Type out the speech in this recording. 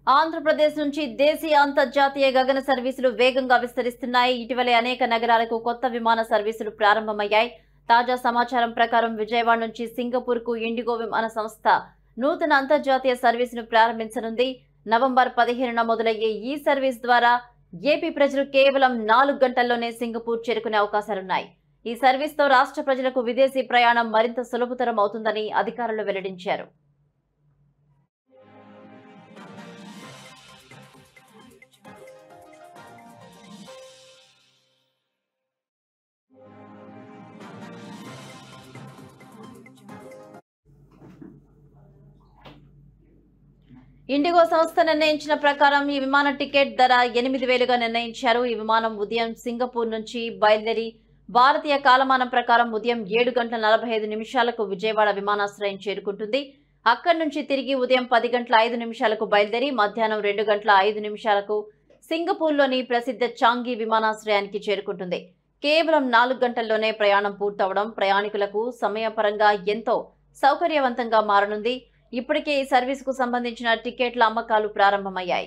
ఆంధ్రప్రదేశ్ నుంచి దేశీయ అంతర్జాతీయ గగన సర్వీసులు వేగంగా విస్తరిస్తున్నాయి. ఇటీవలే అనేక నగరాలకు కొత్త విమాన సర్వీసులు ప్రారంభమయ్యాయి. తాజా సమాచారం ప్రకారం విజయవాడ నుంచి సింగపూర్ కు ఇండిగో విమాన సంస్థ నూతన అంతర్జాతీయ సర్వీసును ప్రారంభించనుంది. నవంబర్ 15న మొదలయ్యే ఈ సర్వీస్ ద్వారా ఏపీ ప్రజలు కేవలం 4 గంటల్లోనే సింగపూర్ చేరుకునే అవకాశాలున్నాయి. ఈ సర్వీస్తో రాష్ట్ర ప్రజలకు విదేశీ ప్రయాణం మరింత సులభతరం అవుతుందని అధికారులు వెల్లడించారు. ఇండిగో సంస్థ నిర్ణయించిన ప్రకారం ఈ విమాన టికెట్ ధర 8,000గా నిర్ణయించారు. ఈ విమానం ఉదయం సింగపూర్ నుంచి బయలుదేరి భారతీయ కాలమానం ప్రకారం ఉదయం 7:45 విజయవాడ విమానాశ్రయం చేరుకుంటుంది. అక్కడి నుంచి తిరిగి ఉదయం 10:05 బయలుదేరి మధ్యాహ్నం 2:05 సింగపూర్లోని ప్రసిద్ధ చాంగి విమానాశ్రయానికి చేరుకుంటుంది. కేవలం 4 గంటల్లోనే ప్రయాణం పూర్తవడం ప్రయాణికులకు సమయపరంగా ఎంతో సౌకర్యవంతంగా మారనుంది. ఇప్పటికే ఈ సర్వీసుకు సంబంధించిన టికెట్ల అమ్మకాలు ప్రారంభమయ్యాయి.